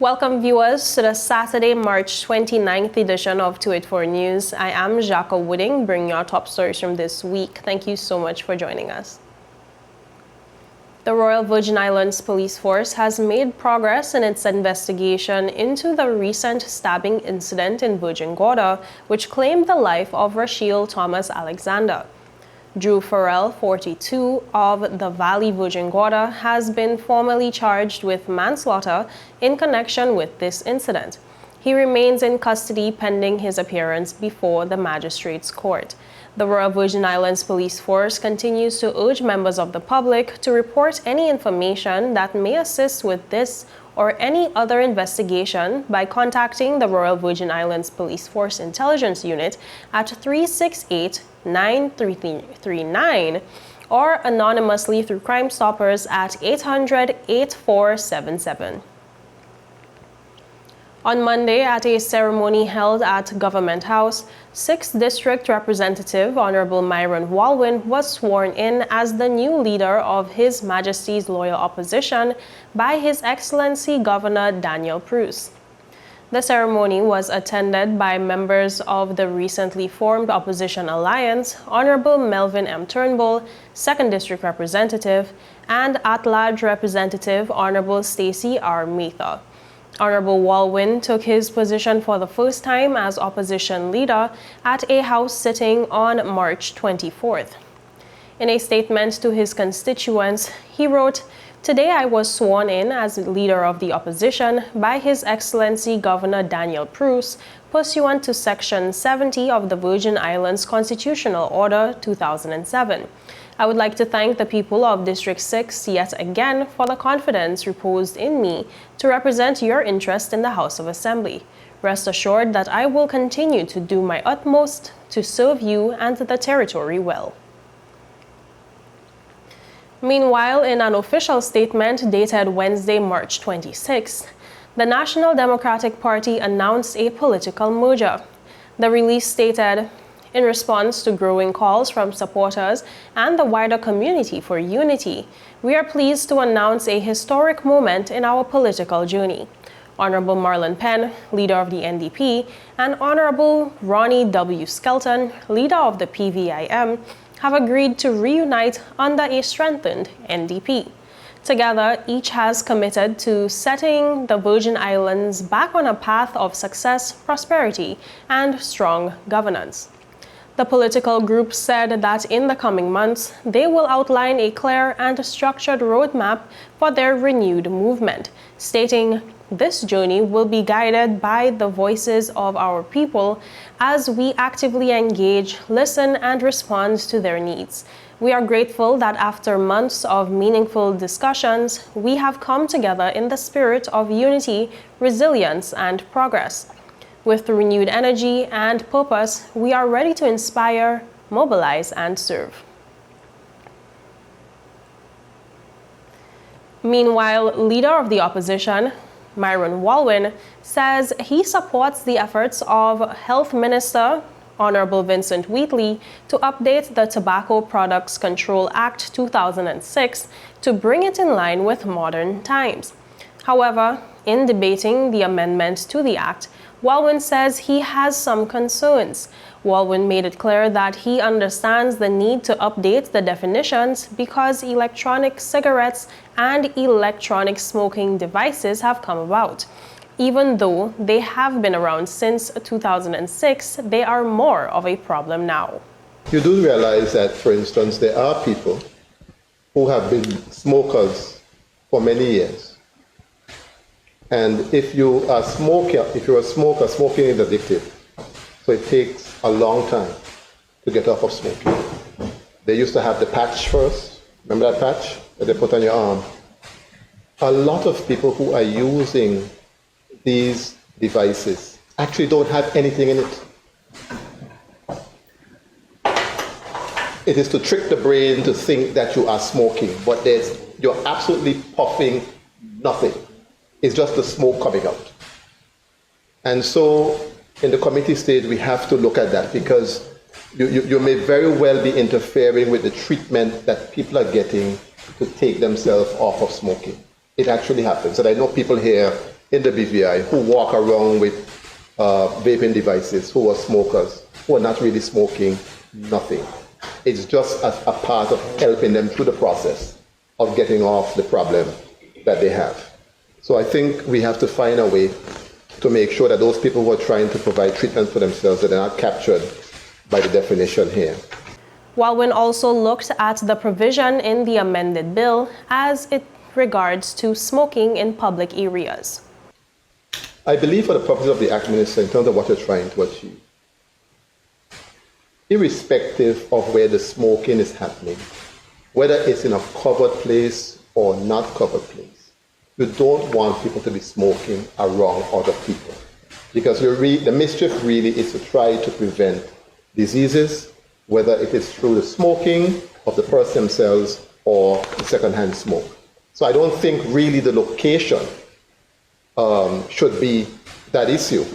Welcome viewers to the Saturday, March 29th edition of 284 News. I am Jacques Wooding, bringing you our top stories from this week. Thank you so much for joining us. The Royal Virgin Islands Police Force has made progress in its investigation into the recent stabbing incident in Virgin Gorda, which claimed the life of Rachel Thomas Alexander. Drew FARRELL, 42, of the Valley Virgin Gorda, has been formally charged with manslaughter in connection with this incident. He remains in custody pending his appearance before the magistrate's court. The Royal Virgin Islands Police Force continues to urge members of the public to report any information that may assist with this or any other investigation by contacting the Royal Virgin Islands Police Force Intelligence Unit at 368-9339 or anonymously through Crime Stoppers at 800-8477. On Monday, at a ceremony held at Government House, 6th District Representative Honorable WALWYN was sworn in as the new leader of His Majesty's Loyal Opposition by His Excellency Governor Daniel Pruis. The ceremony was attended by members of the recently formed Opposition Alliance, Honorable Melvin M. Turnbull, 2nd District Representative, and at-large Representative Honorable Stacey R. Mather. Honorable WALWYN took his position for the first time as opposition leader at a House sitting on March 24th. In a statement to his constituents, he wrote, "Today I was sworn in as leader of the opposition by His Excellency Governor Daniel Pruis, pursuant to Section 70 of the Virgin Islands Constitutional Order 2007. I would like to thank the people of District 6 yet again for the confidence reposed in me to represent your interest in the House of Assembly. Rest assured that I will continue to do my utmost to serve you and the territory well." Meanwhile, in an official statement dated Wednesday, March 26, the National Democratic Party announced a political merger. The release stated, "In response to growing calls from supporters and the wider community for unity, we are pleased to announce a historic moment in our political journey. Honorable Marlon Penn, leader of the NDP, and Honorable Ronnie W. Skelton, leader of the PVIM, have agreed to reunite under a strengthened NDP. Together, each has committed to setting the Virgin Islands back on a path of success, prosperity, and strong governance." The political group said that in the coming months, they will outline a clear and structured roadmap for their renewed movement, stating, "This journey will be guided by the voices of our people as we actively engage, listen, and respond to their needs. We are grateful that after months of meaningful discussions, we have come together in the spirit of unity, resilience, and progress. With renewed energy and purpose, we are ready to inspire, mobilize, and serve." Meanwhile, leader of the opposition, WALWYN, says he supports the efforts of Health Minister Honorable Vincent Wheatley to update the Tobacco Products Control Act 2006 to bring it in line with modern times. However, in debating the amendment to the act, WALWYN says he has some concerns. WALWYN made it clear that he understands the need to update the definitions because electronic cigarettes and electronic smoking devices have come about. Even though they have been around since 2006, they are more of a problem now. You do realize that, for instance, there are people who have been smokers for many years. And if you're a smoker, smoking is addictive. So it takes a long time to get off of smoking. They used to have the patch first. Remember that patch that they put on your arm? A lot of people who are using these devices actually don't have anything in it. It is to trick the brain to think that you are smoking, but you're absolutely puffing nothing. It's just the smoke coming out. And so in the committee stage, we have to look at that because you may very well be interfering with the treatment that people are getting to take themselves off of smoking. It actually happens. And I know people here in the BVI who walk around with vaping devices, who are smokers, who are not really smoking nothing. It's just a part of helping them through the process of getting off the problem that they have. So I think we have to find a way to make sure that those people who are trying to provide treatment for themselves, that they're not captured by the definition here. WALWYN also looked at the provision in the amended bill as it regards to smoking in public areas. I believe for the purpose of the Act, Minister, in terms of what you're trying to achieve, irrespective of where the smoking is happening, whether it's in a covered place or not covered place, you don't want people to be smoking around other people. Because the mischief really is to try to prevent diseases, whether it is through the smoking of the person themselves or the secondhand smoke. So I don't think really the location should be that issue,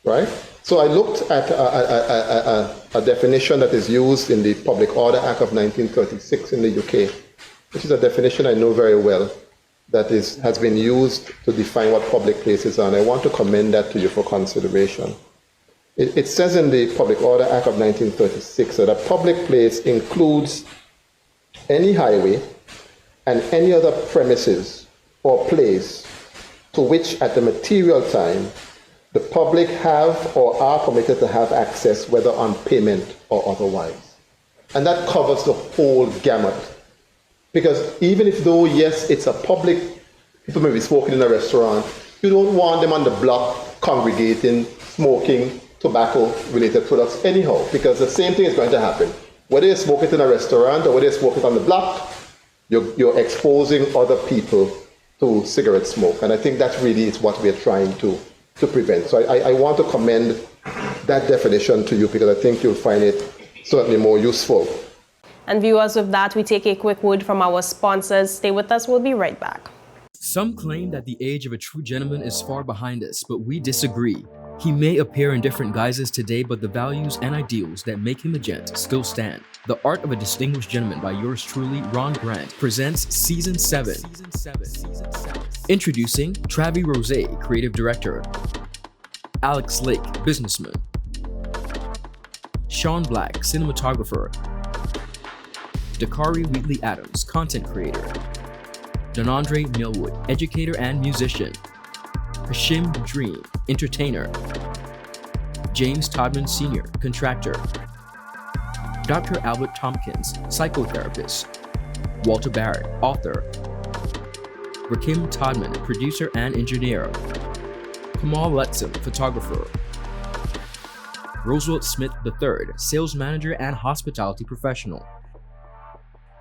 right? So I looked at a definition that is used in the Public Order Act of 1936 in the UK, which is a definition I know very well, that has been used to define what public places are, and I want to commend that to you for consideration. It says in the Public Order Act of 1936 that a public place includes any highway and any other premises or place to which at the material time the public have or are permitted to have access, whether on payment or otherwise. And that covers the whole gamut. Because even if though, yes, it's a public, people may be smoking in a restaurant, you don't want them on the block congregating, smoking tobacco-related products anyhow, because the same thing is going to happen. Whether you smoke it in a restaurant or whether you smoke it on the block, you're exposing other people to cigarette smoke. And I think that really is what we're trying to prevent. So I want to commend that definition to you, because I think you'll find it certainly more useful. And viewers, with that, we take a quick word from our sponsors. Stay with us, we'll be right back. Some claim that the age of a true gentleman is far behind us, but we disagree. He may appear in different guises today, but the values and ideals that make him a gent still stand. The Art of a Distinguished Gentleman by yours truly, Ron Grant, presents Season 7. Introducing Travi Rose, Creative Director. Alex Lake, Businessman. Sean Black, Cinematographer. Dakari Wheatley Adams, Content Creator. Donandre Millwood, Educator and Musician. Hashim Dream, Entertainer. James Todman Sr., Contractor. Dr. Albert Tompkins, Psychotherapist. Walter Barrett, Author. Rakim Todman, Producer and Engineer. Kamal Letson, Photographer. Roosevelt Smith III, Sales Manager and Hospitality Professional.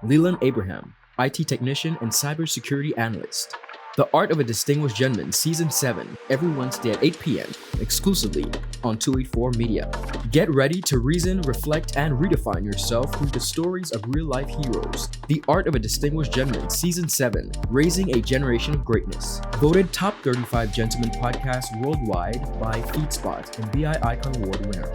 Leland Abraham, IT Technician and Cybersecurity Analyst. The Art of a Distinguished Gentleman, Season 7, every Wednesday at 8 p.m., exclusively on 284 Media. Get ready to reason, reflect, and redefine yourself through the stories of real-life heroes. The Art of a Distinguished Gentleman, Season 7, Raising a Generation of Greatness. Voted Top 35 Gentleman Podcast Worldwide by FeedSpot and BI Icon Award winner.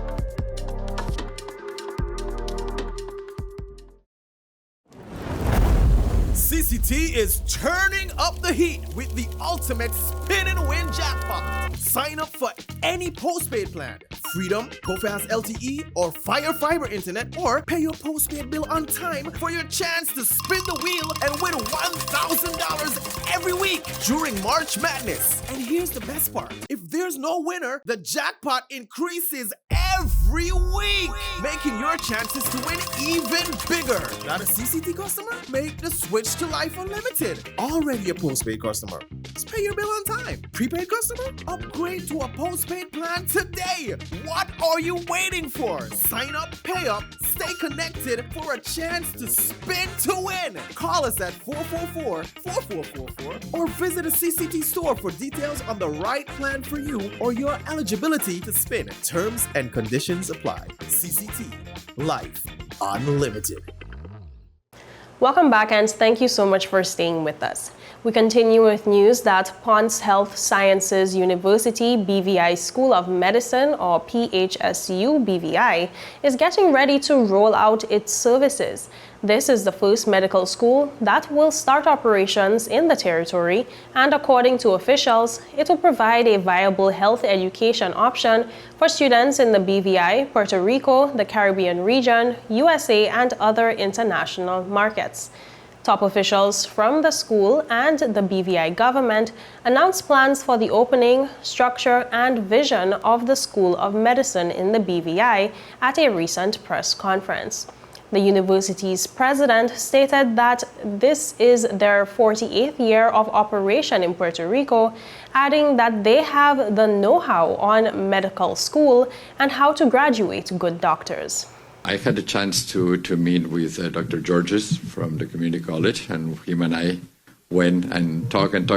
CCT is turning up the heat with the ultimate spin and win jackpot. Sign up for any postpaid plan, Freedom, GoFast LTE, or Fire Fiber Internet, or pay your postpaid bill on time for your chance to spin the wheel and win $1,000 every week during March Madness. And here's the best part. If there's no winner, the jackpot increases every week, making your chances to win even bigger. Not a CCT customer? Make the switch to Life Unlimited. Already a postpaid customer? Just pay your bill on time. Prepaid customer? Upgrade to a postpaid plan today. What are you waiting for? Sign up, pay up, stay connected for a chance to spin to win. Call us at 444-4444 or visit a CCT store for details on the right plan for you or your eligibility to spin. Terms and conditions apply. CCT. Life Unlimited. Welcome back, and thank you so much for staying with us. We continue with news that PONS Health Sciences University BVI School of Medicine, or PHSU BVI, is getting ready to roll out its services. This is the first medical school that will start operations in the territory, and according to officials, it will provide a viable health education option for students in the BVI, Puerto Rico, the Caribbean region, USA, and other international markets. Top officials from the school and the BVI government announced plans for the opening, structure, and vision of the School of Medicine in the BVI at a recent press conference. The university's president stated that this is their 48th year of operation in Puerto Rico, adding that they have the know-how on medical school and how to graduate good doctors. I had the chance to meet with Dr. Georges from the community college, and him and I went and talk, and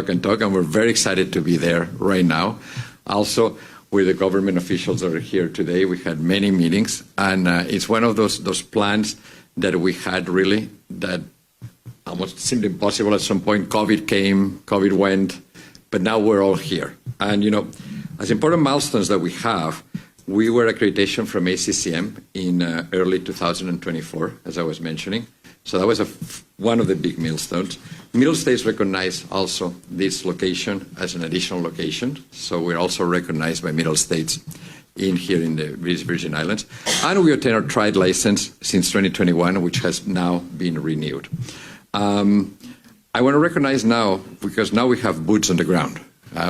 we're very excited to be there right now. Also, with the government officials that are here today, we had many meetings, and it's one of those plans that we had really that almost seemed impossible at some point. COVID came, COVID went, but now we're all here. And, you know, as important milestones that we have, we were accreditation from ACCM in early 2024, as I was mentioning. So that was one of the big milestones. Middle States recognized also this location as an additional location. So we're also recognized by Middle States here in the British Virgin Islands. And we obtained our trade license since 2021, which has now been renewed. I want to recognize now, because now we have boots on the ground,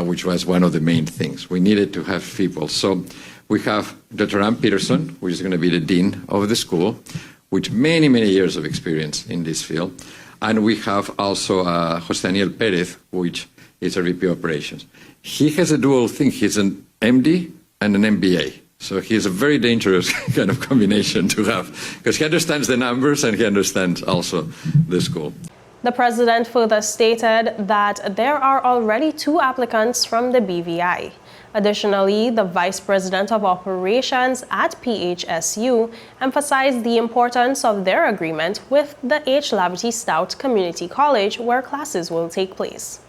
which was one of the main things. We needed to have people. So we have Dr. Ann Peterson, who is going to be the dean of the school, with many, many years of experience in this field. And we have also Jose Daniel Perez, which is a VP operations. He has a dual thing. He's an MD and an MBA. So he's a very dangerous kind of combination to have, because he understands the numbers and he understands also the school. The president further stated that there are already 2 applicants from the BVI. Additionally, the Vice President of Operations at PHSU emphasized the importance of their agreement with the H. Lavity Stout Community College, where classes will take place.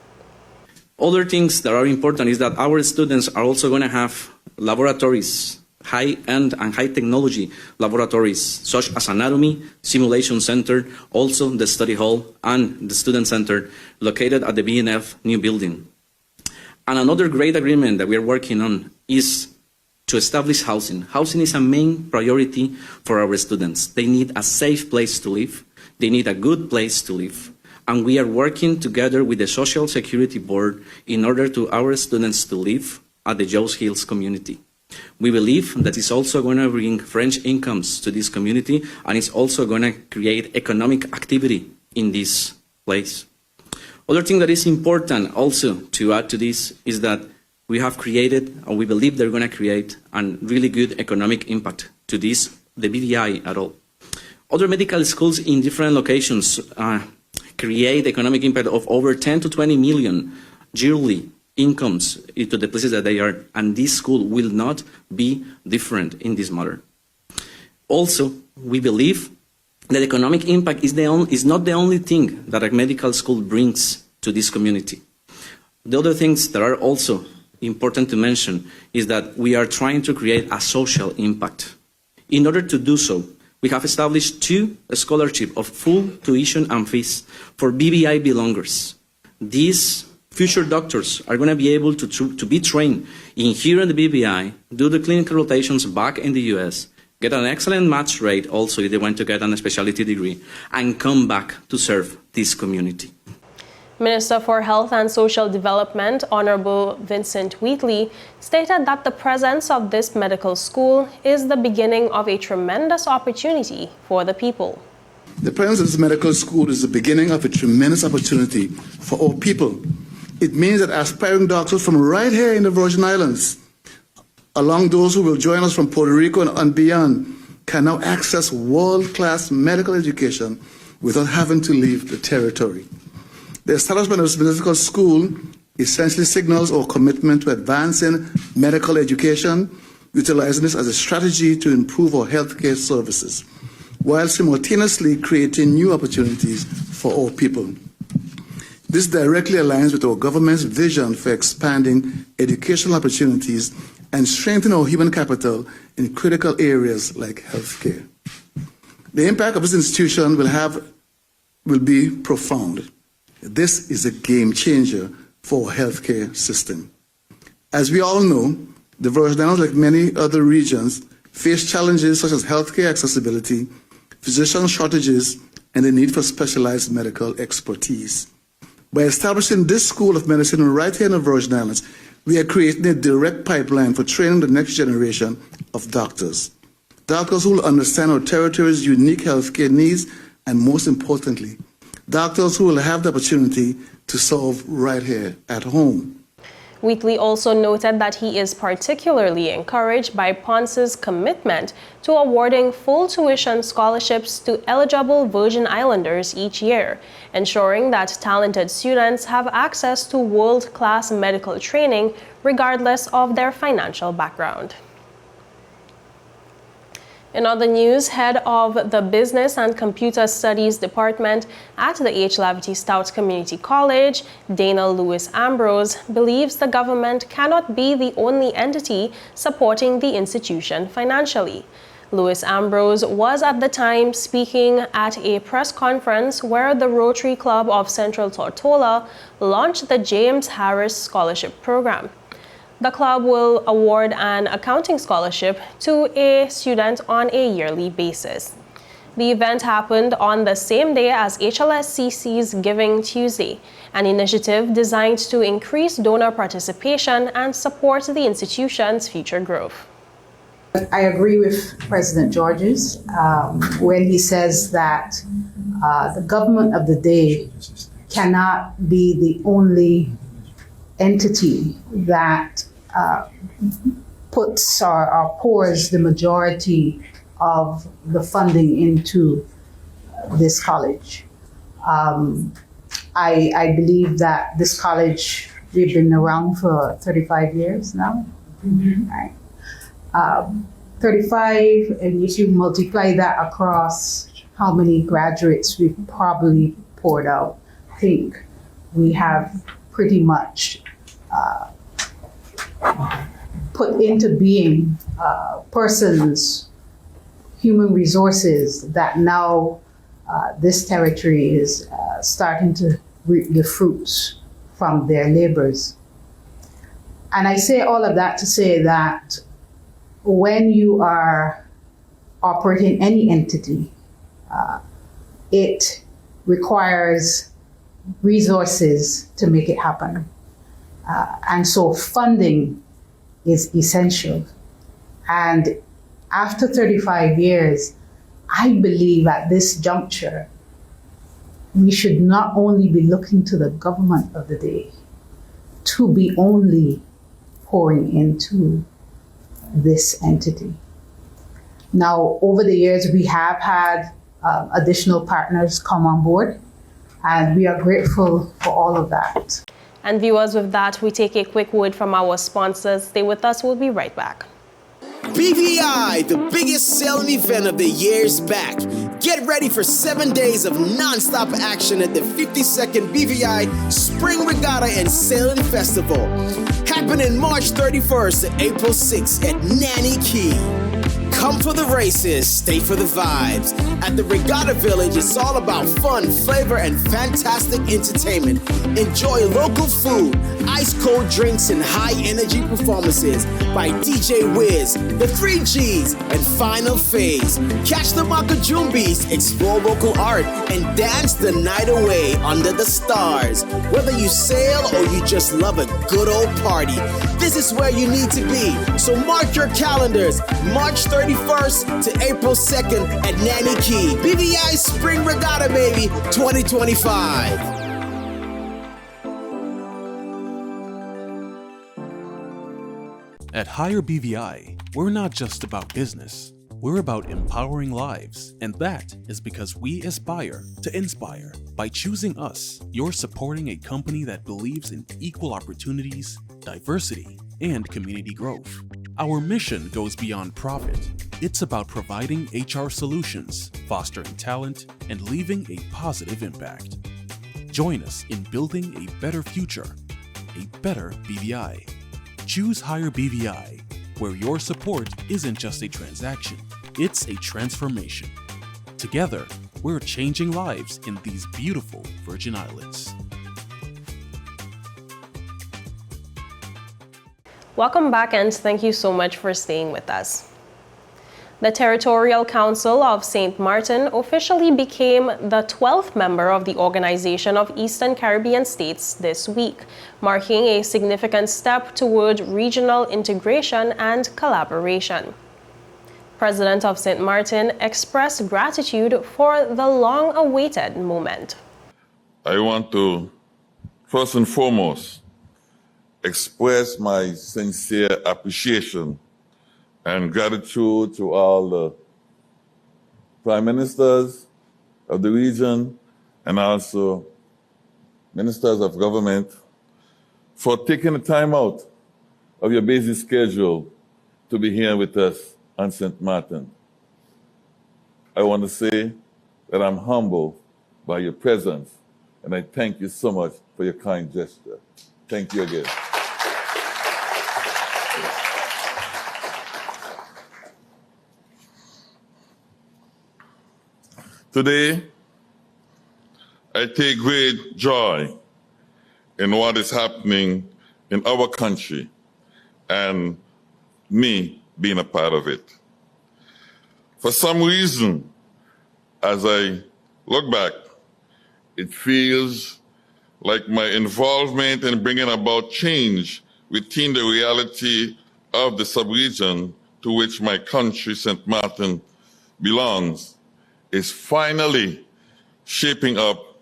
Other things that are important is that our students are also going to have laboratories, high-end and high-technology laboratories, such as anatomy, simulation center, also the study hall and the student center located at the BNF new building. And another great agreement that we are working on is to establish housing. Housing is a main priority for our students. They need a safe place to live. They need a good place to live. And we are working together with the Social Security Board in order to our students to live at the Joes Hills community. We believe that it's also going to bring French incomes to this community, and it's also going to create economic activity in this place. Other thing that is important also to add to this is that we have created, or we believe they're going to create, a really good economic impact to this, the BVI at all. Other medical schools in different locations create economic impact of over 10 to 20 million yearly incomes into the places that they are, and this school will not be different in this matter. Also, we believe that economic impact is not the only thing that a medical school brings to this community. The other things that are also important to mention is that we are trying to create a social impact. In order to do so, we have established 2 scholarships of full tuition and fees for BVI belongers. These future doctors are going to be able to be trained here in the BVI, do the clinical rotations back in the US, get an excellent match rate also if they want to get a specialty degree, and come back to serve this community. Minister for Health and Social Development, Honorable Vincent Wheatley, stated that the presence of this medical school is the beginning of a tremendous opportunity for the people. The presence of this medical school is the beginning of a tremendous opportunity for all people. It means that aspiring doctors from right here in the Virgin Islands, along those who will join us from Puerto Rico and beyond, can now access world-class medical education without having to leave the territory. The establishment of this medical school essentially signals our commitment to advancing medical education, utilizing this as a strategy to improve our healthcare services, while simultaneously creating new opportunities for all people. This directly aligns with our government's vision for expanding educational opportunities and strengthening our human capital in critical areas like healthcare. The impact of this institution will be profound. This is a game changer for our healthcare system. As we all know, the Virgin Islands, like many other regions, face challenges such as healthcare accessibility, physician shortages, and the need for specialized medical expertise. By establishing this School of Medicine right here in the Virgin Islands, we are creating a direct pipeline for training the next generation of doctors. Doctors who will understand our territory's unique healthcare needs, and most importantly, doctors who will have the opportunity to serve right here at home. Wheatley also noted that he is particularly encouraged by PONS's commitment to awarding full tuition scholarships to eligible Virgin Islanders each year, ensuring that talented students have access to world-class medical training regardless of their financial background. In other news, head of the Business and Computer Studies Department at the H. Lavity Stout Community College, Dana Lewis Ambrose, believes the government cannot be the only entity supporting the institution financially. Lewis Ambrose was at the time speaking at a press conference where the Rotary Club of Central Tortola launched the James Harris Scholarship Program. The club will award an accounting scholarship to a student on a yearly basis. The event happened on the same day as HLSCC's Giving Tuesday, an initiative designed to increase donor participation and support the institution's future growth. I agree with President Georges when he says that the government of the day cannot be the only entity that puts or pours the majority of the funding into this college. I believe that this college, we've been around for 35 years now, right? 35, and if you multiply that across how many graduates we've probably poured out, I think we have pretty much put into being persons, human resources that now this territory is starting to reap the fruits from their labors. And I say all of that to say that when you are operating any entity, it requires resources to make it happen. And so funding is essential. And after 35 years, I believe at this juncture, we should not only be looking to the government of the day to be only pouring into this entity. Now, over the years, we have had additional partners come on board, and we are grateful for all of that. And viewers, with that, we take a quick word from our sponsors. Stay with us, we'll be right back. BVI, the biggest selling event of the year, is back. Get ready for 7 days of non-stop action at the 52nd BVI Spring Regatta and Sailing Festival, happening March 31st to April 6th at Nanny Key. Come for the races, stay for the vibes. At the Regatta Village, it's all about fun, flavor, and fantastic entertainment. Enjoy local food, ice-cold drinks, and high-energy performances by DJ Wiz, the 3Gs, and Final Phase. Catch the Makajumbis, explore local art, and dance the night away under the stars. Whether you sail or you just love a good old party, this is where you need to be. So mark your calendars, March 31st to April 2nd at Nanny Key. BVI Spring Regatta, baby, 2025. At Higher BVI, we're not just about business. We're about empowering lives, and that is because we aspire to inspire. By choosing us, you're supporting a company that believes in equal opportunities, diversity, and community growth. Our mission goes beyond profit. It's about providing HR solutions, fostering talent, and leaving a positive impact. Join us in building a better future, a better BVI. Choose Higher BVI, where your support isn't just a transaction, it's a transformation. Together, we're changing lives in these beautiful Virgin Islands. Welcome back, and thank you so much for staying with us. The Territorial Council of St. Martin officially became the 12th member of the Organization of Eastern Caribbean States this week, marking a significant step toward regional integration and collaboration. President of St. Martin expressed gratitude for the long-awaited moment. I want to, first and foremost, express my sincere appreciation and gratitude to all the prime ministers of the region and also ministers of government for taking the time out of your busy schedule to be here with us on St. Martin. I want to say that I'm humbled by your presence, and I thank you so much for your kind gesture. Thank you again. Today, I take great joy in what is happening in our country and me being a part of it. For some reason, as I look back, it feels like my involvement in bringing about change within the reality of the sub-region to which my country, St. Martin, belongs, is finally shaping up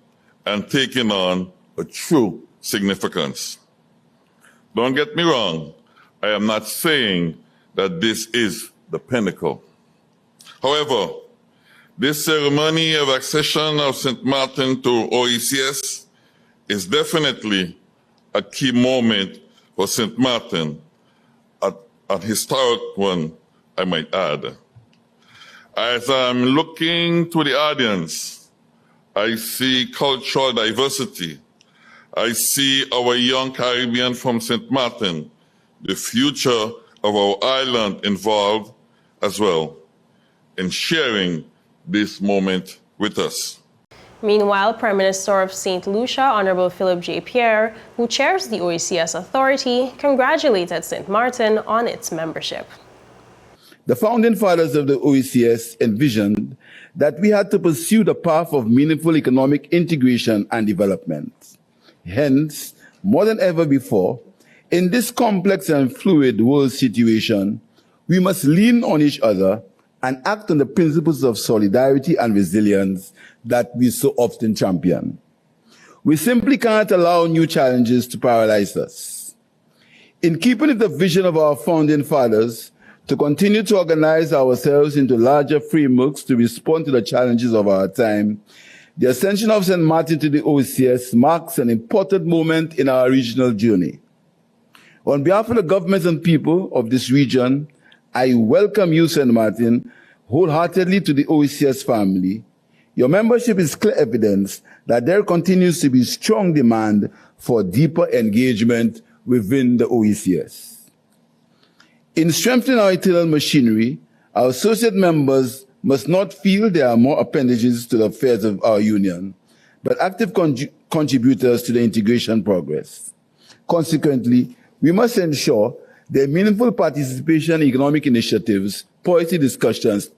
and taking on a true significance. Don't get me wrong, I am not saying that this is the pinnacle. However, this ceremony of accession of St. Martin to OECS is definitely a key moment for St. Martin, a historic one, I might add. As I'm looking to the audience, I see cultural diversity. I see our young Caribbean from St. Martin, the future of our island involved as well in sharing this moment with us. Meanwhile, Prime Minister of St. Lucia, Honorable Philip J. Pierre, who chairs the OECS Authority, congratulated St. Martin on its membership. The founding fathers of the OECS envisioned that we had to pursue the path of meaningful economic integration and development. Hence, more than ever before, in this complex and fluid world situation, we must lean on each other and act on the principles of solidarity and resilience that we so often champion. We simply cannot allow new challenges to paralyze us. In keeping with the vision of our founding fathers, to continue to organize ourselves into larger frameworks to respond to the challenges of our time, the ascension of St. Martin to the OECS marks an important moment in our regional journey. On behalf of the governments and people of this region, I welcome you, St. Martin, wholeheartedly to the OECS family. Your membership is clear evidence that there continues to be strong demand for deeper engagement within the OECS. In strengthening our internal machinery, our associate members must not feel they are more appendages to the affairs of our union, but active contributors to the integration progress. Consequently, we must ensure their meaningful participation in economic initiatives, policy discussions,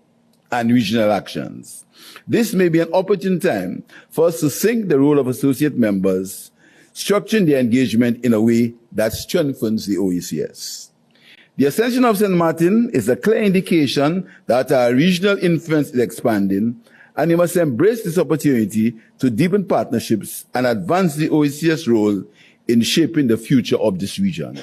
and regional actions. This may be an opportune time for us to sync the role of associate members, structuring their engagement in a way that strengthens the OECS. The ascension of St. Martin is a clear indication that our regional influence is expanding, and we must embrace this opportunity to deepen partnerships and advance the OECS role in shaping the future of this region.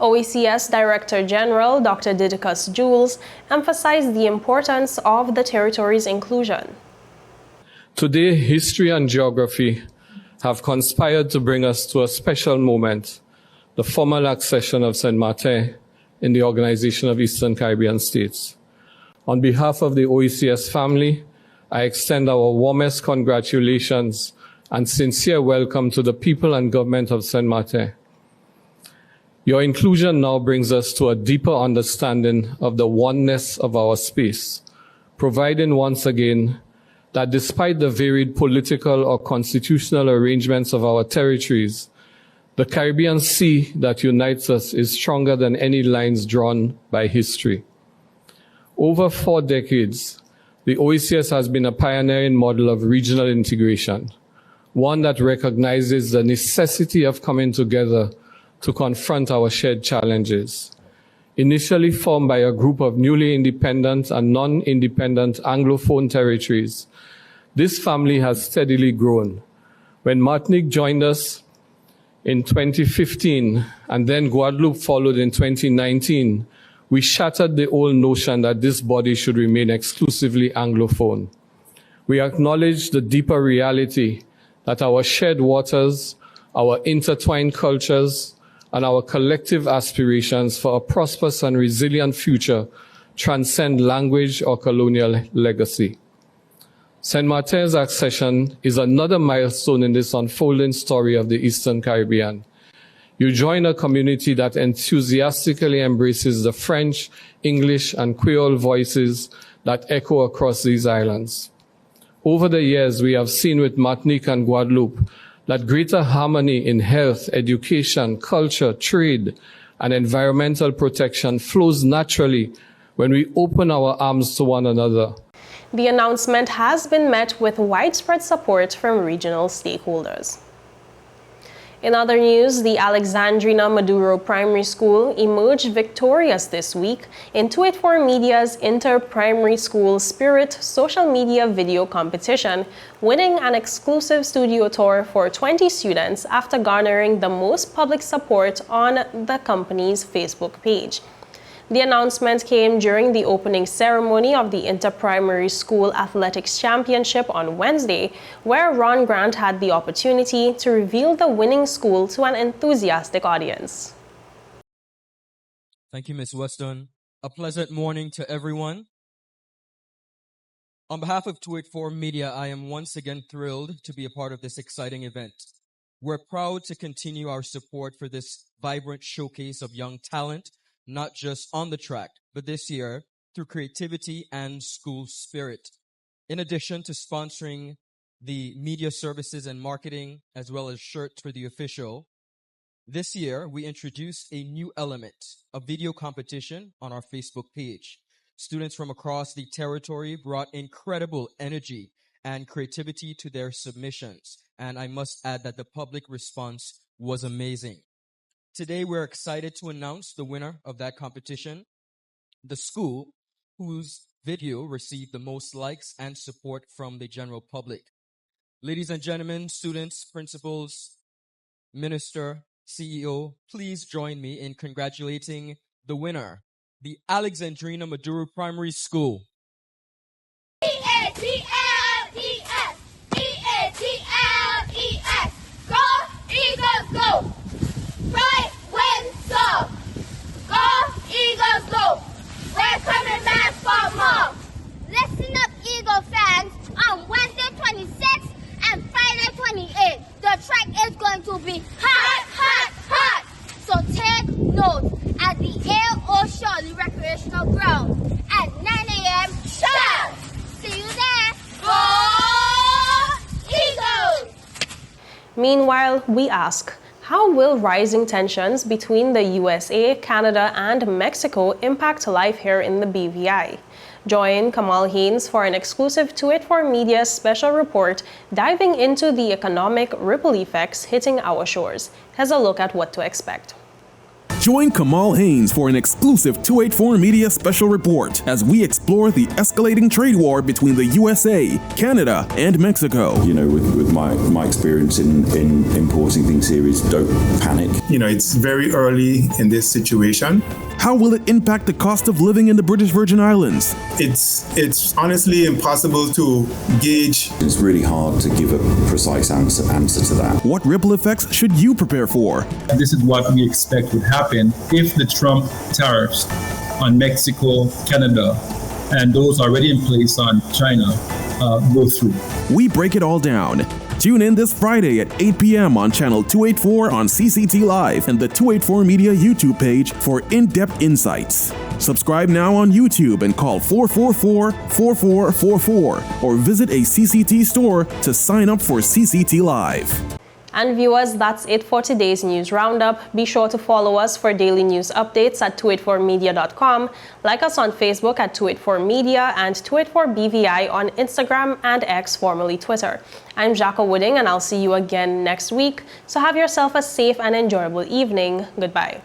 OECS Director General Dr. Didicus Jules emphasized the importance of the territory's inclusion. Today, history and geography have conspired to bring us to a special moment, the formal accession of St. Martin in the Organization of Eastern Caribbean States. On behalf of the OECS family, I extend our warmest congratulations and sincere welcome to the people and government of Saint Martin. Your inclusion now brings us to a deeper understanding of the oneness of our space, providing once again that despite the varied political or constitutional arrangements of our territories, the Caribbean Sea that unites us is stronger than any lines drawn by history. Over 4 decades, the OECS has been a pioneering model of regional integration, one that recognizes the necessity of coming together to confront our shared challenges. Initially formed by a group of newly independent and non-independent Anglophone territories, this family has steadily grown. When Martinique joined us in 2015 and then Guadeloupe followed in 2019, we shattered the old notion that this body should remain exclusively Anglophone. We acknowledge the deeper reality that our shared waters, our intertwined cultures, and our collective aspirations for a prosperous and resilient future transcend language or colonial legacy. Saint Martin's accession is another milestone in this unfolding story of the Eastern Caribbean. You join a community that enthusiastically embraces the French, English, and Creole voices that echo across these islands. Over the years, we have seen with Martinique and Guadeloupe that greater harmony in health, education, culture, trade, and environmental protection flows naturally when we open our arms to one another. The announcement has been met with widespread support from regional stakeholders. In other news, the Alexandrina Maduro Primary School emerged victorious this week in 284 Media's Inter-Primary School Spirit social media video competition, winning an exclusive studio tour for 20 students after garnering the most public support on the company's Facebook page. The announcement came during the opening ceremony of the Inter-Primary School Athletics Championship on Wednesday, where Ron Grant had the opportunity to reveal the winning school to an enthusiastic audience. Thank you, Ms. Weston. A pleasant morning to everyone. On behalf of 284 Media, I am once again thrilled to be a part of this exciting event. We're proud to continue our support for this vibrant showcase of young talent, not just on the track, but this year through creativity and school spirit. In addition to sponsoring the media services and marketing, as well as shirts for the official, this year we introduced a new element, a video competition on our Facebook page. Students from across the territory brought incredible energy and creativity to their submissions, and I must add that the public response was amazing. Today, we're excited to announce the winner of that competition, the school whose video received the most likes and support from the general public. Ladies and gentlemen, students, principals, minister, CEO, please join me in congratulating the winner, the Alexandrina Maduro Primary School. E-A-T-L-E-S, E-A-T-L-E-S, go Eagles go! Right, win, so. Go, Eagles, go. We're coming back for more. Listen up, Eagle fans. On Wednesday 26th and Friday 28th, the track is going to be hot, hot, hot. So take note at the A.O. Shirley Recreational Ground at 9 a.m. sharp. See you there. Go, Eagles. Meanwhile, we ask, how will rising tensions between the USA, Canada, and Mexico impact life here in the BVI? Join Kamal Haynes for an exclusive 284 Media special report diving into the economic ripple effects hitting our shores. Here's a look at what to expect. Join Kamal Haynes for an exclusive 284 Media special report as we explore the escalating trade war between the USA, Canada, and Mexico. You know, with my experience in importing things here is don't panic. You know, it's very early in this situation. How will it impact the cost of living in the British Virgin Islands? It's honestly impossible to gauge. It's really hard to give a precise answer to that. What ripple effects should you prepare for? This is what we expect would happen if the Trump tariffs on Mexico, Canada, and those already in place on China go through. We break it all down. Tune in this Friday at 8 p.m. on channel 284 on CCT Live and the 284 Media YouTube page for in-depth insights. Subscribe now on YouTube and call 444-4444 or visit a CCT store to sign up for CCT Live. And viewers, that's it for today's news roundup. Be sure to follow us for daily news updates at 284media.com, like us on Facebook at 284media and 284BVI on Instagram and X, formerly Twitter. I'm Jacko Wooding and I'll see you again next week. So have yourself a safe and enjoyable evening. Goodbye.